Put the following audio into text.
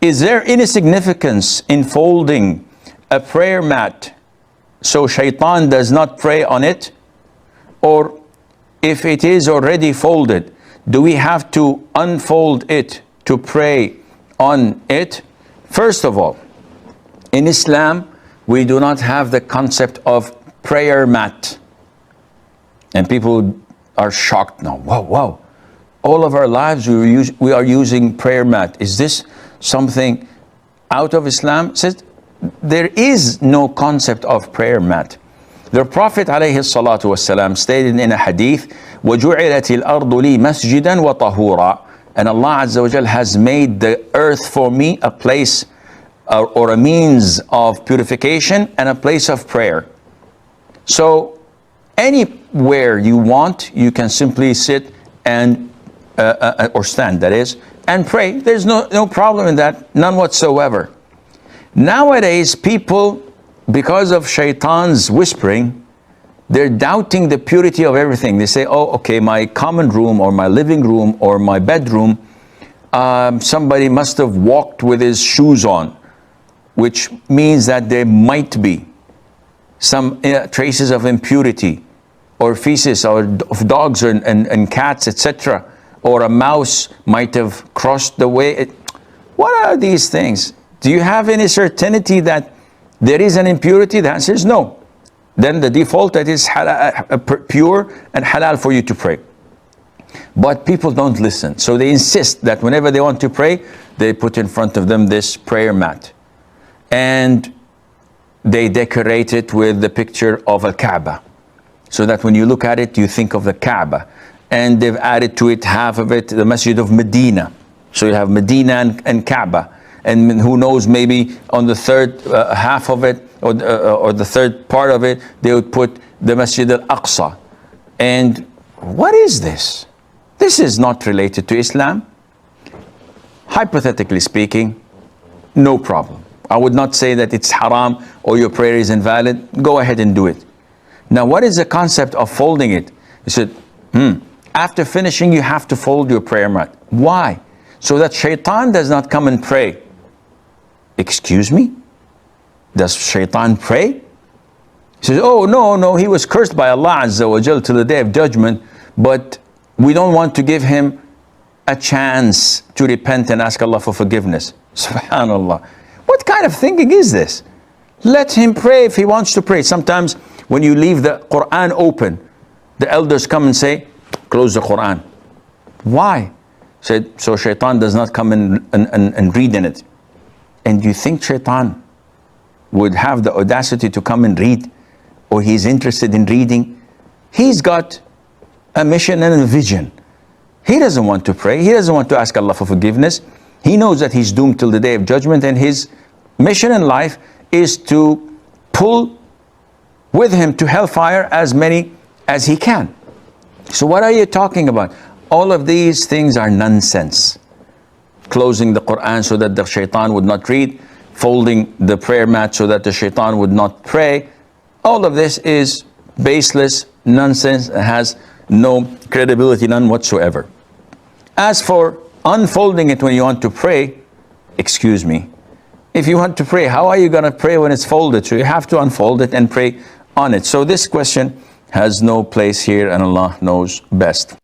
Is there any significance in folding a prayer mat so Shaytan does not pray on it? Or if it is already folded, do we have to unfold it to pray on it? First of all, in Islam, we do not have the concept of prayer mat. And people are shocked now. Wow. All of our lives we are using prayer mat. Is this something out of Islam? It says there is no concept of prayer mat. The Prophet ﷺ stated in a hadith, وَجُعِلَتِ الْأَرْضُ لِي مَسْجِدًا وَطَهُورًا. And Allah Azza wa Jal has made the earth for me a place or a means of purification and a place of prayer. So anywhere you want, you can simply sit and or stand, that is, and pray. There's no problem in that, none whatsoever. Nowadays, people, because of Shaytan's whispering, they're doubting the purity of everything. They say, oh, okay, my common room or my living room or my bedroom, somebody must have walked with his shoes on, which means that there might be some traces of impurity or feces or of dogs and cats, etc. Or a mouse might have crossed the way. What are these things? Do you have any certainty that there is an impurity? The answer is no. Then the default, that is pure and halal for you to pray. But people don't listen. So they insist that whenever they want to pray, they put in front of them this prayer mat. And they decorate it with the picture of a Kaaba. So that when you look at it, you think of the Kaaba. And they've added to it, half of it, the Masjid of Medina. So you have Medina and Kaaba. And who knows, maybe on the third half of it, or the third part of it, they would put the Masjid al-Aqsa. And what is this? This is not related to Islam. Hypothetically speaking, no problem. I would not say that it's haram or your prayer is invalid. Go ahead and do it. Now, what is the concept of folding it? You said, after finishing, you have to fold your prayer mat. Why? So that Shaytan does not come and pray. Excuse me? Does Shaytan pray? He says, oh, no, he was cursed by Allah Azza wa Jal till the day of judgment, but we don't want to give him a chance to repent and ask Allah for forgiveness. Subhanallah. What kind of thinking is this? Let him pray if he wants to pray. Sometimes when you leave the Quran open, the elders come and say, close the Quran. Why? Said, so Shaytan does not come and read in it. And you think Shaytan would have the audacity to come and read, or he's interested in reading? He's got a mission and a vision. He doesn't want to pray. He doesn't want to ask Allah for forgiveness. He knows that he's doomed till the day of judgment, and his mission in life is to pull with him to hellfire as many as he can. So what are you talking about? All of these things are nonsense. Closing the Quran so that the Shaytan would not read, folding the prayer mat so that the Shaytan would not pray. All of this is baseless nonsense and has no credibility, none whatsoever. As for unfolding it when you want to pray, excuse me, if you want to pray, how are you going to pray when it's folded? So you have to unfold it and pray on it. So this question has no place here, and Allah knows best.